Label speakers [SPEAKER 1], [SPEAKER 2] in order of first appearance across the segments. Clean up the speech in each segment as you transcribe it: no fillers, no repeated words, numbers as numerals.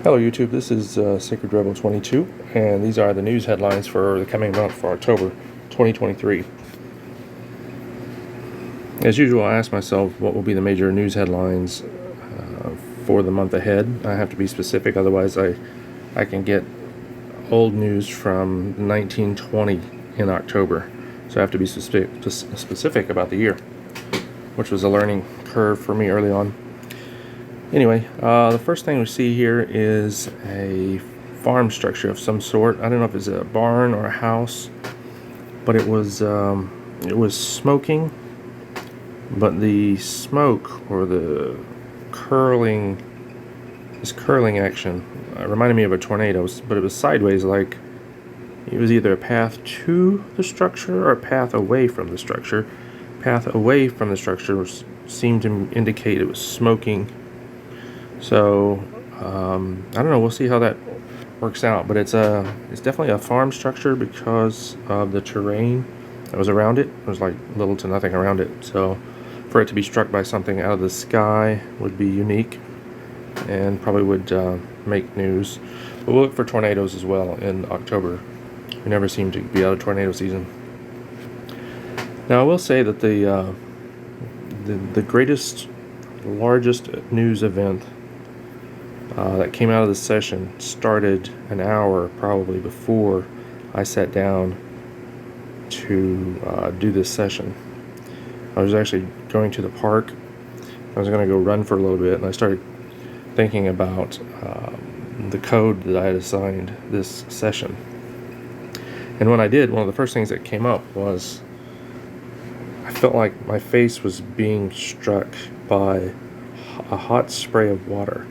[SPEAKER 1] Hello YouTube, this is Sacred Rebel 22, and these are the news headlines for the coming month for October 2023. As usual, I ask myself what will be the major news headlines for the month ahead. I have to be specific, otherwise I can get old news from 1920 in October. So I have to be specific about the year, which was a learning curve for me early on. Anyway, the first thing we see here is a farm structure of some sort. I don't know if it's a barn or a house, but it was smoking. But the smoke or the this curling action reminded me of a tornado, but it was sideways, like it was either a path to the structure or a path away from the structure. Path away from the structure seemed to indicate it was smoking. So I don't know. We'll see how that works out. But it's definitely a farm structure because of the terrain that was around it. There was like little to nothing around it. So for it to be struck by something out of the sky would be unique and probably would make news. But we'll look for tornadoes as well in October. We never seem to be out of tornado season. Now I will say that the largest news event that came out of the session started an hour probably before I sat down to do this session. I was actually going to the park. I was going to go run for a little bit, and I started thinking about the code that I had assigned this session. And when I did, one of the first things that came up was I felt like my face was being struck by a hot spray of water.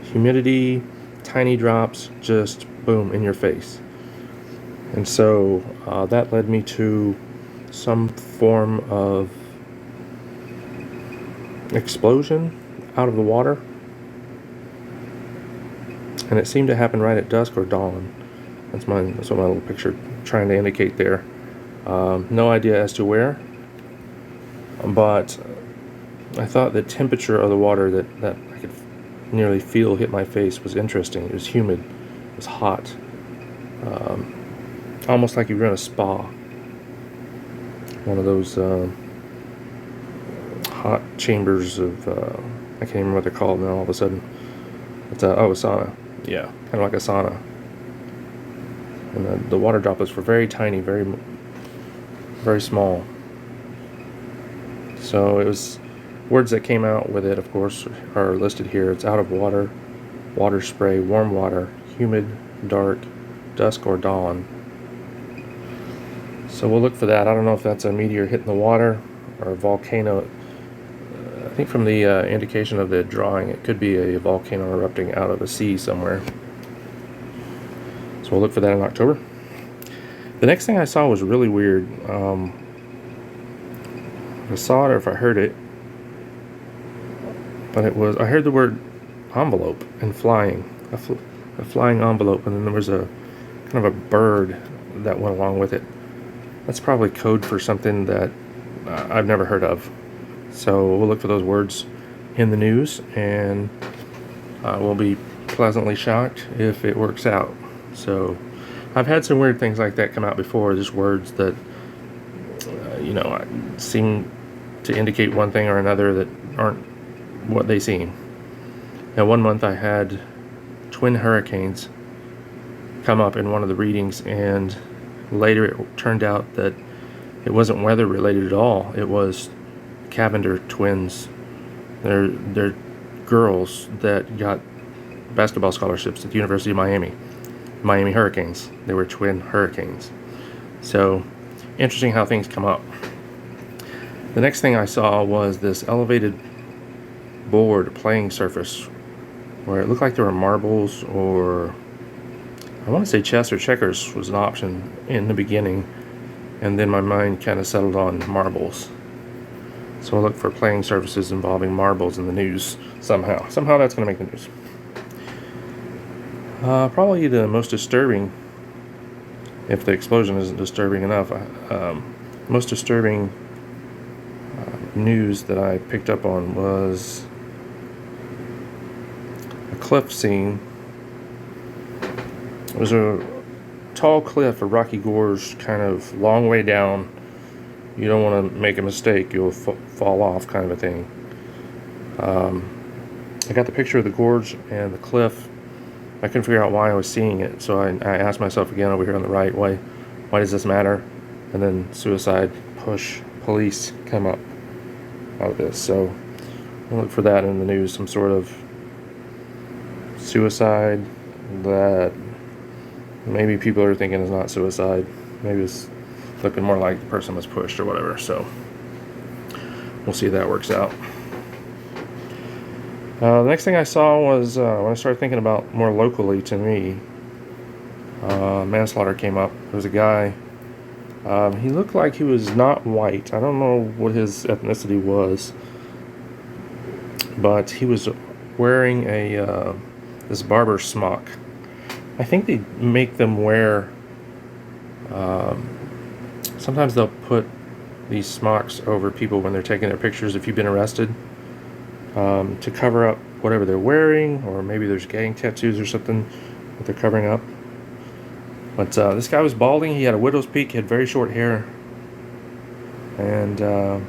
[SPEAKER 1] Humidity, tiny drops, just boom, in your face. And so that led me to some form of explosion out of the water. And it seemed to happen right at dusk or dawn. That's what my little picture trying to indicate there. No idea as to where, but I thought the temperature of the water that I could nearly feel hit my face was interesting. It was humid, it was hot, almost like you were in a spa, one of those hot chambers of I can't even remember what they're called now all of a sudden. It's a sauna. Yeah, kind of like a sauna. And the water droplets were very tiny, very small. So it was, words that came out with it, of course, are listed here. It's out of water, water spray, warm water, humid, dark, dusk or dawn. So we'll look for that. I don't know if that's a meteor hitting the water or a volcano. I think from the indication of the drawing, it could be a volcano erupting out of a sea somewhere. So we'll look for that in October. The next thing I saw was really weird. I saw it or if I heard it, but I heard the word envelope and flying, a flying envelope, and then there was a kind of a bird that went along with it. That's probably code for something that I've never heard of. So we'll look for those words in the news, and we'll be pleasantly shocked if it works out. So I've had some weird things like that come out before, just words that seem to indicate one thing or another that aren't what they seem. Now, one month I had twin hurricanes come up in one of the readings, and later it turned out that it wasn't weather related at all. It was Cavender twins. They're girls that got basketball scholarships at the University of Miami Hurricanes. They were twin hurricanes. So interesting how things come up. The next thing I saw was this elevated board playing surface where it looked like there were marbles, or I want to say chess or checkers was an option in the beginning, and then my mind kind of settled on marbles. So I'll look for playing surfaces involving marbles in the news somehow. Somehow that's going to make the news. Probably the most disturbing, if the explosion isn't disturbing enough, most disturbing news that I picked up on was a cliff scene There's a tall cliff, a rocky gorge, kind of long way down. You don't want to make a mistake, you'll fall off, kind of a thing. I got the picture of the gorge and the cliff. I couldn't figure out why I was seeing it, so I asked myself again over here on the right, why does this matter? And then suicide, push, police come up out of this. So I'll look for that in the news, some sort of suicide that maybe people are thinking is not suicide. Maybe it's looking more like the person was pushed or whatever. So we'll see if that works out. The next thing I saw was when I started thinking about more locally to me, manslaughter came up. There was a guy, he looked like he was not white. I don't know what his ethnicity was, but he was wearing a this barber smock. I think they make them wear, sometimes they'll put these smocks over people when they're taking their pictures if you've been arrested, to cover up whatever they're wearing, or maybe there's gang tattoos or something that they're covering up. But this guy was balding, he had a widow's peak, he had very short hair, and the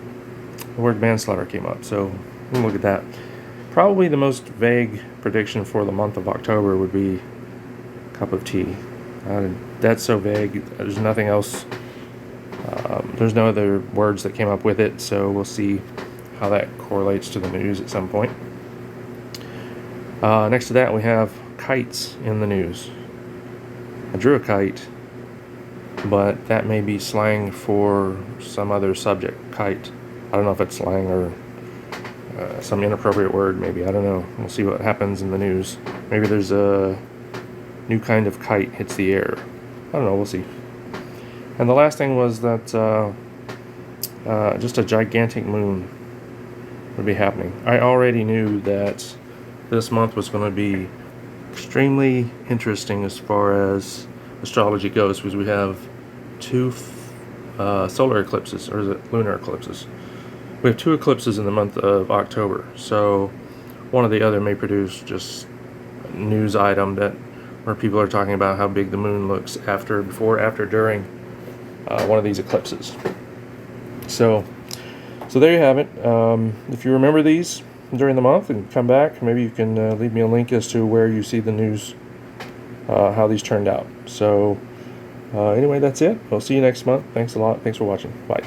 [SPEAKER 1] word manslaughter came up, so we'll look at that. Probably the most vague prediction for the month of October would be cup of tea. That's so vague, there's nothing else, there's no other words that came up with it, so we'll see how that correlates to the news at some point. Next to that we have kites in the news. I drew a kite, but that may be slang for some other subject. Kite, I don't know if it's slang or some inappropriate word, maybe, I don't know. We'll see what happens in the news. Maybe there's a new kind of kite hits the air. I don't know, we'll see. And the last thing was that just a gigantic moon would be happening. I already knew that this month was going to be extremely interesting as far as astrology goes, because we have two solar eclipses, or is it lunar eclipses? We have two eclipses in the month of October, so one or the other may produce just a news item that where people are talking about how big the moon looks after, before, after, during one of these eclipses. So there you have it. If you remember these during the month and come back, maybe you can leave me a link as to where you see the news, how these turned out. So anyway, that's it. We'll see you next month. Thanks a lot. Thanks for watching. Bye.